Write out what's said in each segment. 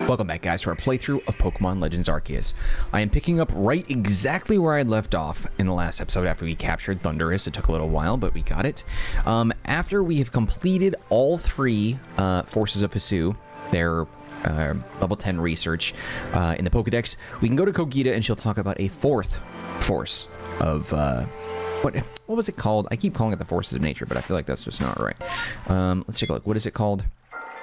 Welcome back, guys, to our playthrough of Pokémon Legends Arceus. I am picking up right exactly where I left off in the last episode after we captured Thundurus. It took a little while, but we got it. After we have completed all three forces of Hisui, their level 10 research in the Pokédex, we can go to Kogita and she'll talk about a fourth force of... what was it called? I keep calling it the Forces of Nature, but I feel like that's just not right. Let's take a look. What is it called?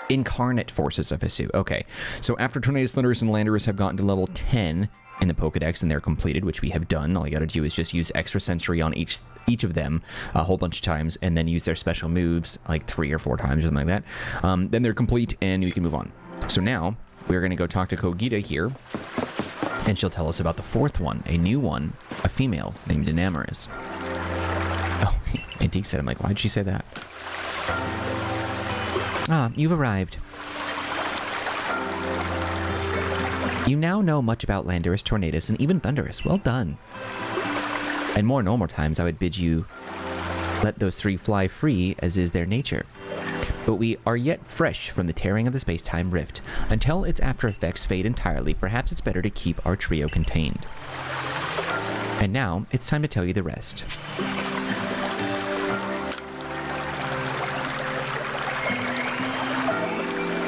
Incarnate Forces of Hisui. Okay, so after Tornadus, Thundurus, and Landorus have gotten to level 10 in the Pokédex and they're completed, which we have done, all you gotta do is just use extrasensory on each of them a whole bunch of times and then use their special moves like 3 or 4 times or something like that. Then they're complete and we can move on. So now we're gonna go talk to Kogita here and she'll tell us about the fourth one, a new one, a female named Enamorus. Oh, Antique said, I'm like, why'd she say that? Ah, you've arrived. You now know much about Landorus, Tornadus, and even Thundurus. Well done. And more normal times, I would bid you let those three fly free, as is their nature. But we are yet fresh from the tearing of the space-time rift. Until its after effects fade entirely, perhaps it's better to keep our trio contained. And now, it's time to tell you the rest.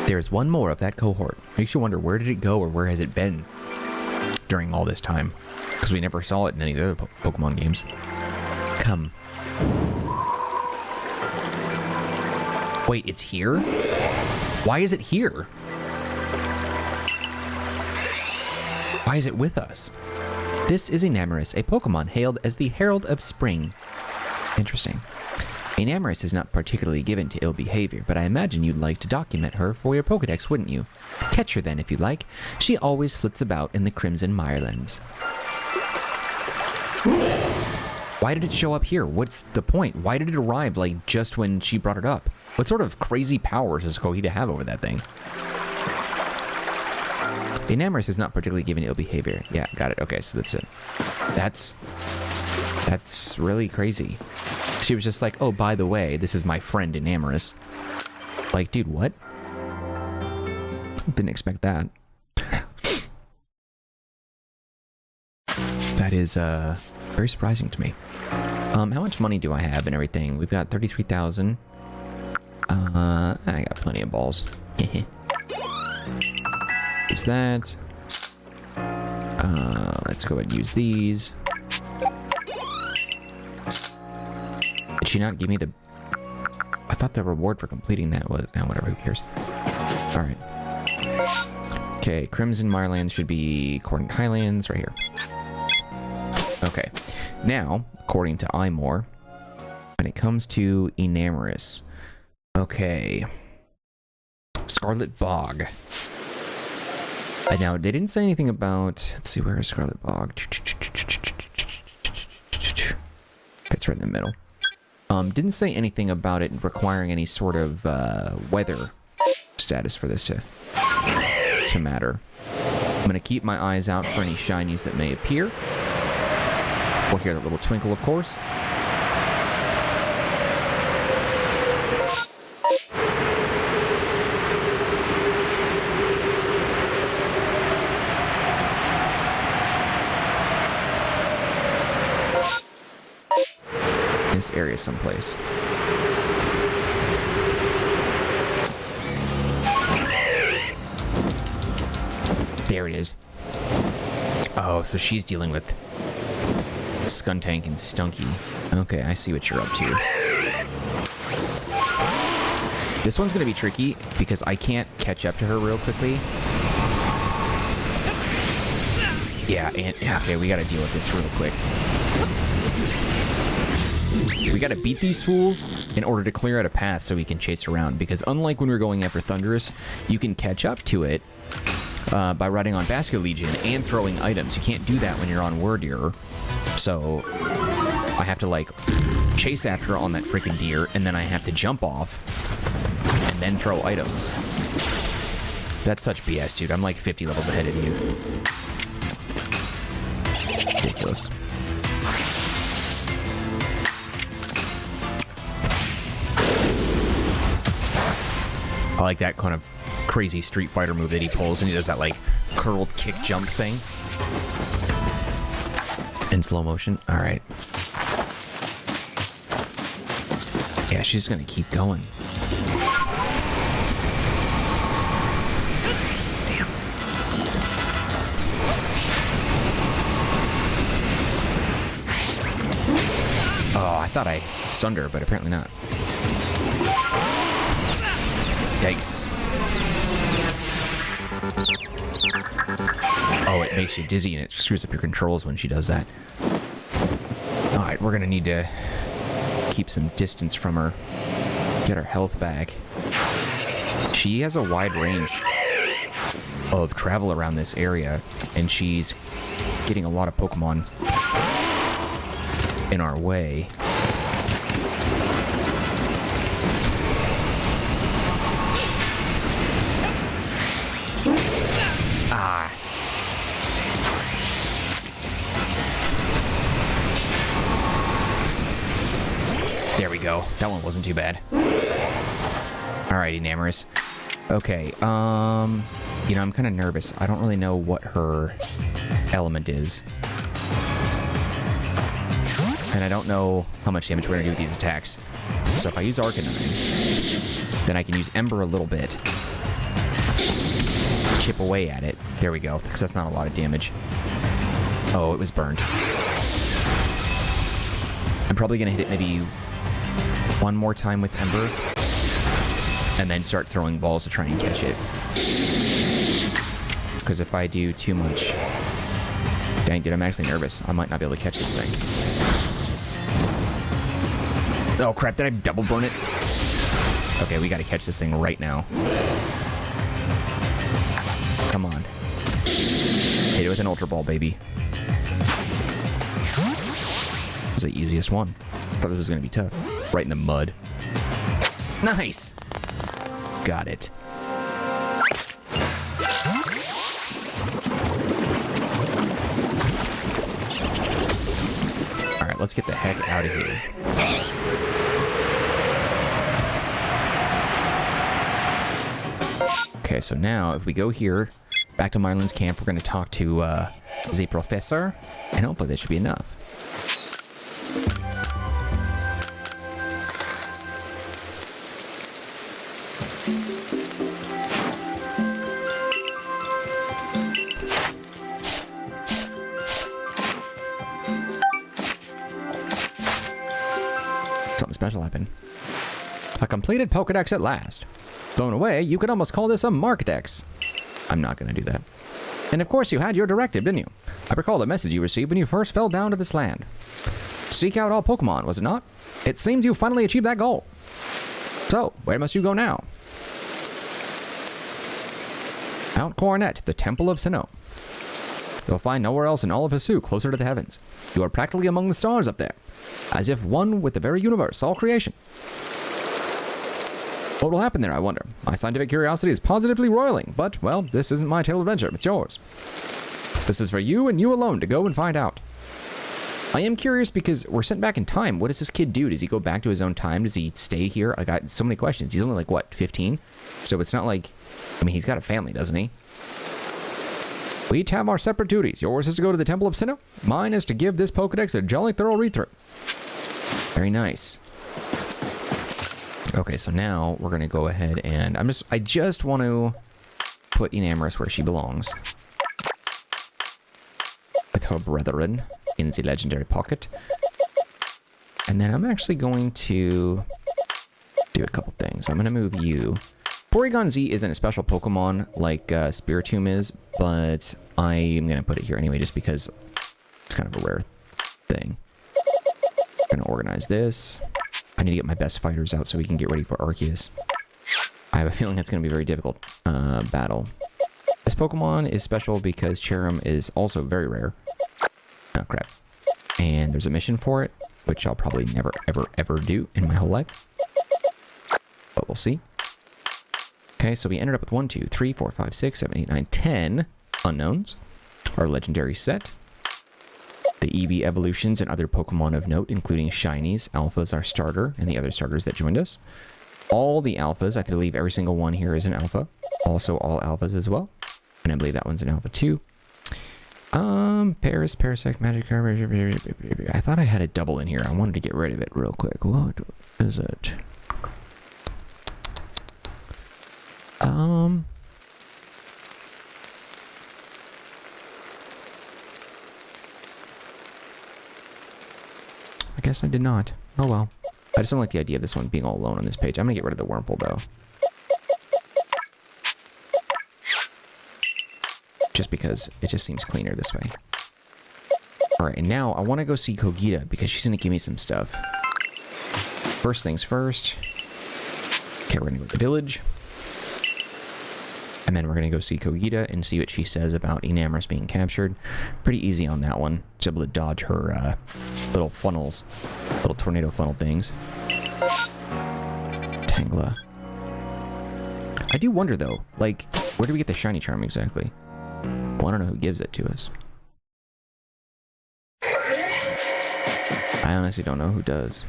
There's one more of that cohort. Makes you wonder, where did it go or where has it been during all this time? Because we never saw it in any of the other Pokemon games. Come. Wait, it's here? Why is it here? Why is it with us? This is Enamorus, a Pokemon hailed as the Herald of Spring. Interesting. Enamorus is not particularly given to ill behavior, but I imagine you'd like to document her for your Pokédex, wouldn't you? Catch her then, if you like. She always flits about in the Crimson Mirelands. Why did it show up here? What's the point? Why did it arrive, like, just when she brought it up? What sort of crazy powers does Kogita have over that thing? Enamorus is not particularly given to ill behavior. Yeah, got it. Okay, so that's it. That's really crazy. She was just like, oh, by the way, this is my friend Enamorus. Like, dude, what? Didn't expect that. That is very surprising to me. How much money do I have and everything? We've got 33,000. I got plenty of balls. Use that. Let's go ahead and use these. Did she not give me the... I thought the reward for completing that was... Oh, whatever, who cares? Alright. Okay, Crimson Mirelands should be Cordon Highlands right here. Okay. Now, according to Imore, when it comes to Enamorus... Okay. Scarlet Bog. Now, they didn't say anything about... Let's see, where is Scarlet Bog? It's right in the middle. Didn't say anything about it requiring any sort of weather status for this to matter. I'm going to keep my eyes out for any shinies that may appear. We'll hear that little twinkle, of course. This area someplace. There it is. Oh, so she's dealing with Skuntank and Stunky. Okay, I see what you're up to. This one's gonna be tricky because I can't catch up to her real quickly. Yeah, okay, we gotta deal with this real quick. We gotta beat these fools in order to clear out a path so we can chase around, because unlike when we were going after Thundurus, you can catch up to it by riding on Vascular Legion and throwing items. You can't do that when you're on Wordeer. So I have to, like, chase after her on that freaking deer, and then I have to jump off and then throw items. That's such BS, dude. I'm like 50 levels ahead of you. Ridiculous. I like that kind of crazy Street Fighter move that he pulls, and he does that, like, curled kick jump thing. In slow motion. Alright. Yeah, she's gonna keep going. Damn. Oh, I thought I stunned her, but apparently not. Yikes. Oh, it makes you dizzy and it screws up your controls when she does that. Alright, we're gonna need to keep some distance from her. Get her health back. She has a wide range of travel around this area, and she's getting a lot of Pokemon in our way. Ah. There we go. That one wasn't too bad. Alright, Enamorus. Okay, you know, I'm kind of nervous. I don't really know what her element is. And I don't know how much damage we're going to do with these attacks. So if I use Arcanine, then I can use Ember a little bit. Chip away at it. There we go, because that's not a lot of damage. Oh, it was burned. I'm probably going to hit it maybe one more time with Ember, and then start throwing balls to try and catch it. Because if I do too much... Dang, dude, I'm actually nervous. I might not be able to catch this thing. Oh, crap, did I double burn it? Okay, we gotta catch this thing right now. Come on. Hit it with an Ultra Ball, baby. This was the easiest one. I thought this was gonna be tough. Right in the mud. Nice! Got it. Alright, let's get the heck out of here. Okay, so now if we go here, back to Marlin's camp, we're going to talk to the professor, and hopefully this should be enough. Something special happened. A completed Pokédex at last. Thrown away, you could almost call this a Marcadex. I'm not going to do that. And of course you had your directive, didn't you? I recall the message you received when you first fell down to this land. Seek out all Pokemon, was it not? It seems you finally achieved that goal. So, where must you go now? Mount Coronet, the Temple of Sinnoh. You'll find nowhere else in all of Hisui closer to the heavens. You are practically among the stars up there, as if one with the very universe, all creation. What will happen there, I wonder? My scientific curiosity is positively roiling, but, well, this isn't my tale of adventure, it's yours. This is for you and you alone to go and find out. I am curious because we're sent back in time. What does this kid do? Does he go back to his own time? Does he stay here? I got so many questions. He's only like, what, 15? So it's not like, I mean, he's got a family, doesn't he? We each have our separate duties. Yours is to go to the Temple of Sinnoh. Mine is to give this Pokédex a jolly thorough read-through. Very nice. Okay, so now we're going to go ahead and I just want to put Enamorus where she belongs. With her brethren in the legendary pocket. And then I'm actually going to do a couple things. I'm going to move you. Porygon Z isn't a special Pokemon like Spiritomb is, but I am going to put it here anyway just because it's kind of a rare thing. I'm going to organize this. I need to get my best fighters out so we can get ready for Arceus. I have a feeling that's going to be a very difficult battle. This Pokemon is special because Cherim is also very rare. Oh, crap. And there's a mission for it, which I'll probably never, ever, ever do in my whole life. But we'll see. Okay, so we ended up with 1, 2, 3, 4, 5, 6, 7, 8, 9, 10 unknowns. Our legendary set. The EV evolutions and other Pokemon of note, including Shinies, Alphas, our starter, and the other starters that joined us. all the alphas. I believe every single one here is an alpha. Also all alphas as well. And I believe that one's an alpha too. Paris, Parasect, Magikarp. I thought I had a double in here. I wanted to get rid of it real quick. What is it? I guess I did not. Oh well. I just don't like the idea of this one being all alone on this page. I'm gonna get rid of the Wurmple though. Just because it just seems cleaner this way. Alright, and now I want to go see Kogita because she's gonna give me some stuff. First things first. Okay, we're gonna go to the village. And then we're going to go see Kogita and see what she says about Enamorus being captured. Pretty easy on that one. She's able to dodge her little funnels. Little tornado funnel things. Tangela. I do wonder though, like, where do we get the shiny charm exactly? Well, I don't know who gives it to us. I honestly don't know who does.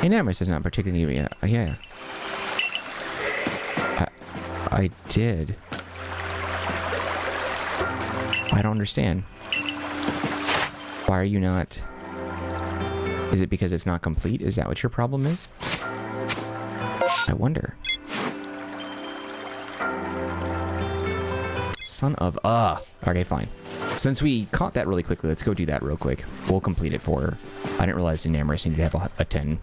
Enamorus is not particularly... yeah. I did. I don't understand. Why are you not... Is it because it's not complete? Is that what your problem is? I wonder. Son of... Okay, fine. Since we caught that really quickly, let's go do that real quick. We'll complete it for her. I didn't realize Enamorus needed to have a 10.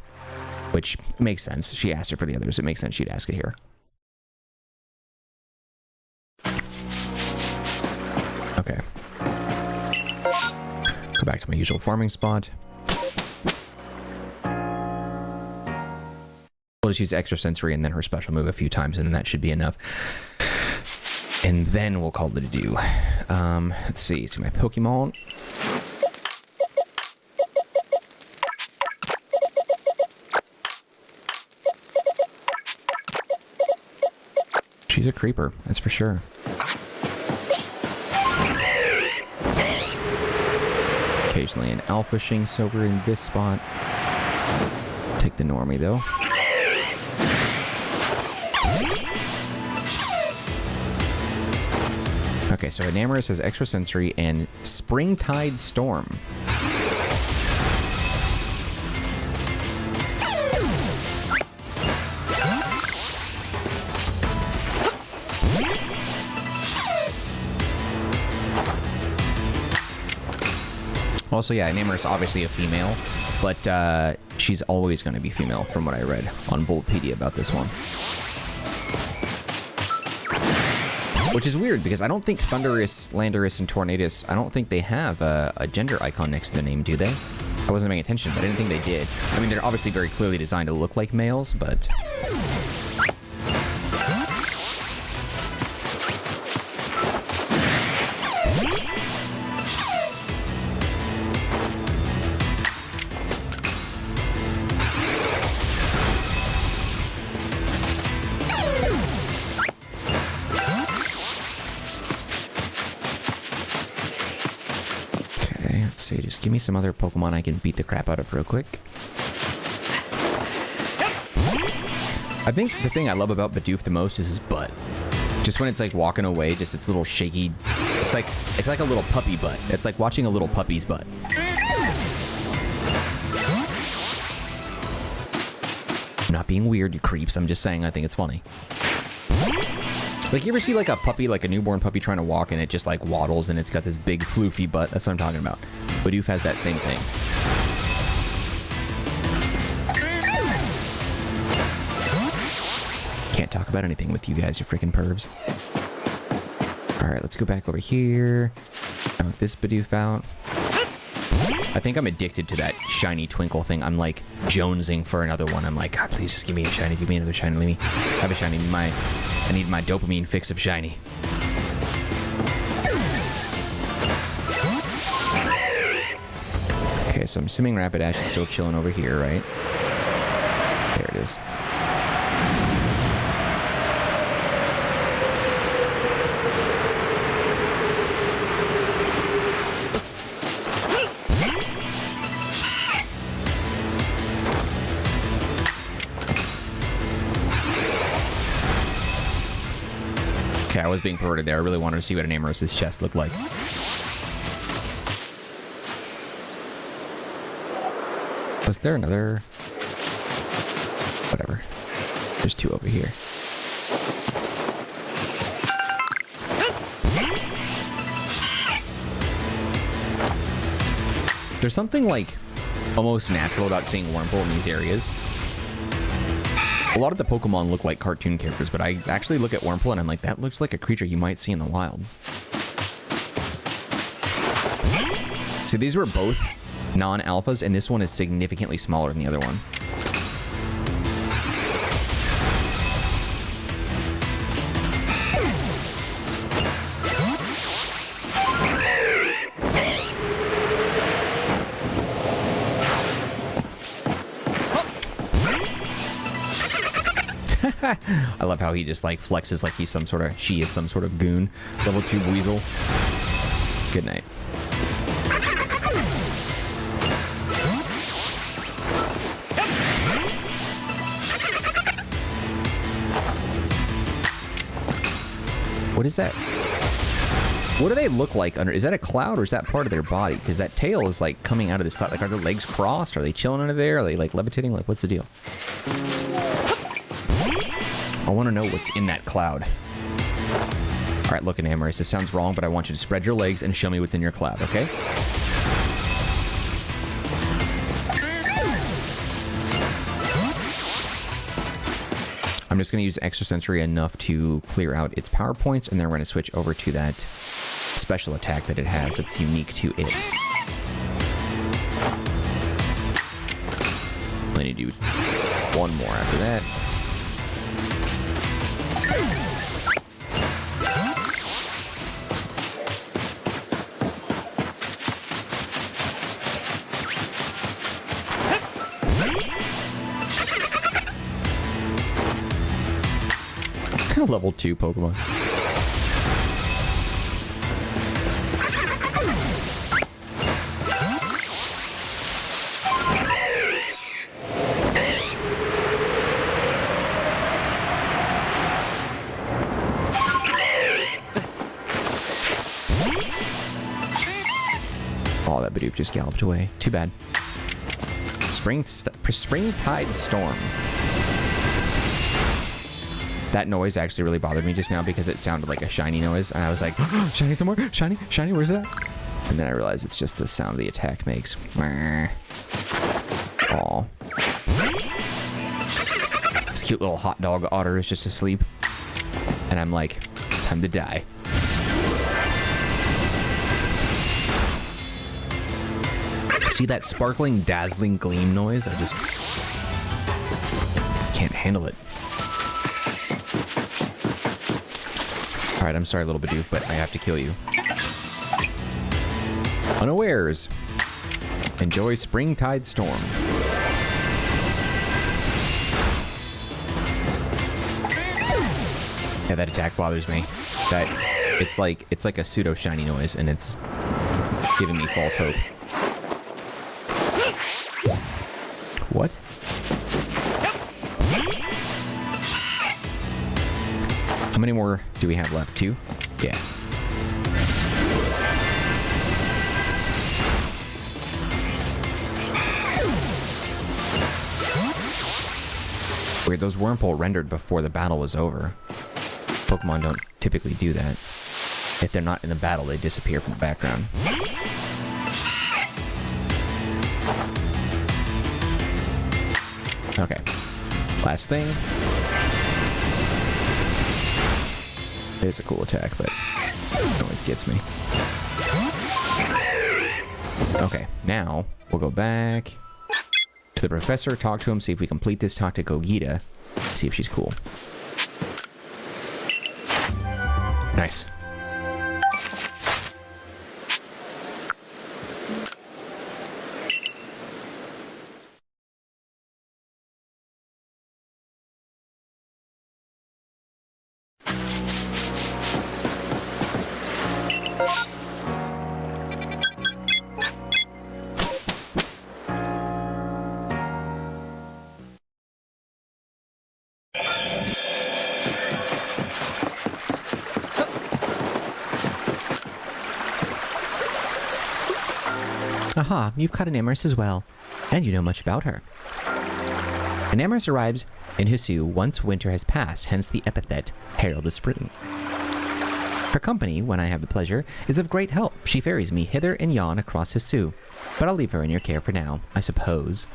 Which makes sense. She asked it for the others. It makes sense she'd ask it here. Okay. Go back to my usual farming spot. We'll just use extrasensory and then her special move a few times, and then that should be enough. And then we'll call it a do. Let's see my Pokemon. She's a creeper, that's for sure. Occasionally an Alpha Shinx over in this spot. Take the normie though. Okay, so Enamorus has extrasensory and Springtide Storm. Also, yeah, Enamorus obviously a female, but she's always going to be female from what I read on Bulbapedia about this one. Which is weird, because I don't think Thundurus, Landorus, and Tornadus, I don't think they have a gender icon next to the name, do they? I wasn't paying attention, but I didn't think they did. I mean, they're obviously very clearly designed to look like males, but... Just give me some other Pokemon I can beat the crap out of real quick. I think the thing I love about Bidoof the most is his butt. Just when it's like walking away, just its little shaky... It's like a little puppy butt. It's like watching a little puppy's butt. I'm not being weird, you creeps. I'm just saying I think it's funny. Like, you ever see like a puppy, like a newborn puppy trying to walk and it just like waddles and it's got this big floofy butt? That's what I'm talking about. Bidoof has that same thing. Can't talk about anything with you guys, you freaking pervs. Alright, let's go back over here. Knock this Bidoof out. I think I'm addicted to that shiny twinkle thing. I'm like jonesing for another one. I'm like, God, please just give me a shiny. Give me another shiny. Let me have a shiny. I need my dopamine fix of shiny. Okay, so I'm assuming Rapidash is still chilling over here, right? There it is. Okay, I was being perverted there. I really wanted to see what Enamorus' chest looked like. Was there another? Whatever. There's two over here. There's something like almost natural about seeing Wurmple in these areas. A lot of the Pokemon look like cartoon characters, but I actually look at Wurmple and I'm like, that looks like a creature you might see in the wild. So these were both non-alphas, and this one is significantly smaller than the other one. I love how he just like flexes like he's some sort of, she is some sort of goon. Level 2 weasel. Good night. What is that? What do they look like under? Is that a cloud or is that part of their body? Because that tail is like coming out of this cloud. Like, are their legs crossed? Are they chilling under there? Are they like levitating? Like, what's the deal? I want to know what's in that cloud. All right, look, Enamorus, this sounds wrong, but I want you to spread your legs and show me what's in your cloud, okay? I'm just going to use extrasensory enough to clear out its power points, and then we're going to switch over to that special attack that it has that's unique to it. I need to do one more after that. Level 2 Pokemon. Oh, that Bidoof just galloped away. Too bad. Springtide Storm. That noise actually really bothered me just now because it sounded like a shiny noise. And I was like, oh, shiny somewhere? Shiny? Shiny? Where's it at? And then I realized it's just the sound the attack makes. Aw. This cute little hot dog otter is just asleep. And I'm like, time to die. See that sparkling, dazzling gleam noise? I just can't handle it. Alright, I'm sorry, little Bidoof, but I have to kill you. Unawares. Enjoy Springtide Storm. Yeah, that attack bothers me. That it's like a pseudo shiny noise, and it's giving me false hope. What? How many more do we have left? 2? Yeah. Weird, those Wurmple rendered before the battle was over. Pokemon don't typically do that. If they're not in the battle, they disappear from the background. Okay. Last thing. It's a cool attack, but it always gets me. Okay, now we'll go back to the professor, talk to him, see if we complete this, talk to Gogeta, see if she's cool. Nice. Aha, you've caught Enamorus as well. And you know much about her. Enamorus arrives in Hisui once winter has passed, hence the epithet, Herald of Spring. Her company, when I have the pleasure, is of great help. She ferries me hither and yon across Hisui. But I'll leave her in your care for now, I suppose.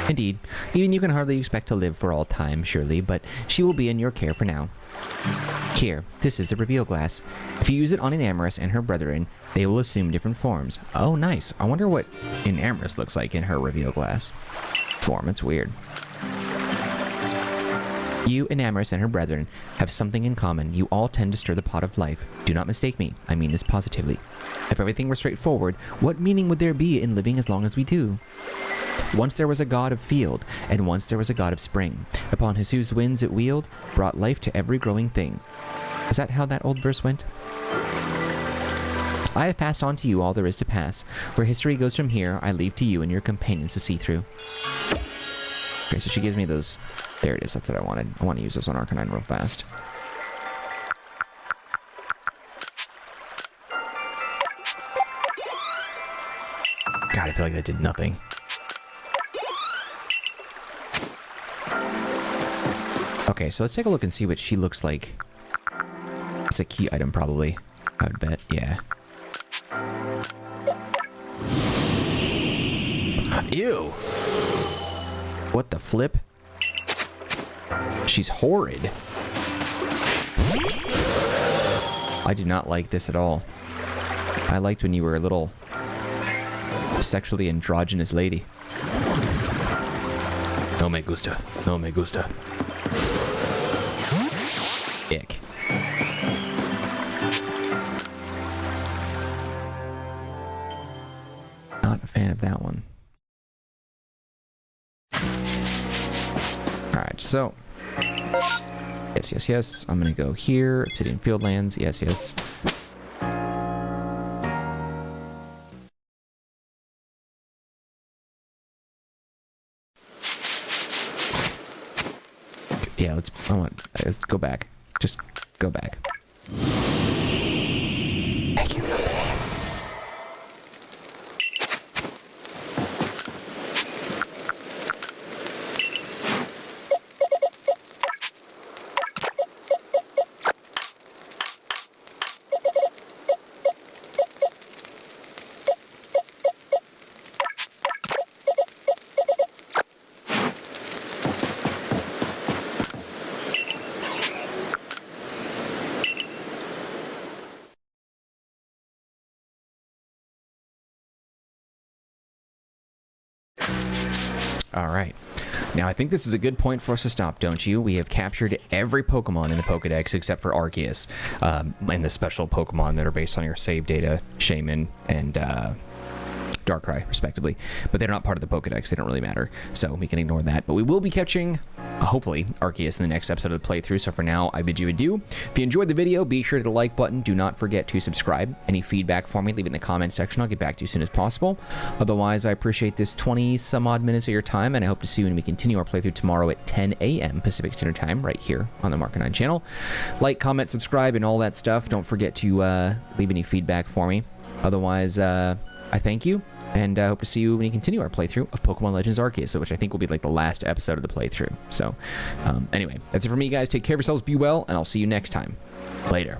Indeed, even you can hardly expect to live for all time, surely, but she will be in your care for now. Here, this is the reveal glass. If you use it on Enamorus and her brethren, they will assume different forms. Oh, nice. I wonder what Enamorus looks like in her reveal glass form. It's weird. You, Enamorus, and her brethren have something in common. You all tend to stir the pot of life. Do not mistake me. I mean this positively. If everything were straightforward, what meaning would there be in living as long as we do? Once there was a god of field, and once there was a god of spring. Upon Hisui's winds it wheeled, brought life to every growing thing. Is that how that old verse went? I have passed on to you all there is to pass. Where history goes from here, I leave to you and your companions to see through. Okay, so she gives me those. There it is, that's what I wanted. I want to use those on Marcanine real fast. God, I feel like that did nothing. Okay, so let's take a look and see what she looks like. It's a key item, probably. I would bet, yeah. Ew! What the flip? She's horrid. I do not like this at all. I liked when you were a little sexually androgynous lady. No me gusta. No me gusta. Ick. Not a fan of that one. Alright, so yes, yes, yes. I'm gonna go here. Obsidian Fieldlands. Yes, yes. Yeah, go back. Just go back. Thank you, go back. Alright. Now, I think this is a good point for us to stop, don't you? We have captured every Pokemon in the Pokédex except for Arceus, and the special Pokemon that are based on your save data, Shaman, and Darkrai, respectively. But they're not part of the Pokédex. They don't really matter, so we can ignore that. But we will be catching, hopefully, Arceus in the next episode of the playthrough. So for now, I bid you adieu. If you enjoyed the video, be sure to hit the like button. Do not forget to subscribe. Any feedback for me, leave it in the comment section. I'll get back to you as soon as possible. Otherwise, I appreciate this 20-some-odd minutes of your time, and I hope to see you when we continue our playthrough tomorrow at 10 a.m. Pacific Standard Time, right here on the Marcanine channel. Like, comment, subscribe, and all that stuff. Don't forget to leave any feedback for me. Otherwise, I thank you. And I hope to see you when we continue our playthrough of Pokémon Legends Arceus, which I think will be like the last episode of the playthrough. So, anyway, that's it for me, guys. Take care of yourselves, be well, and I'll see you next time. Later.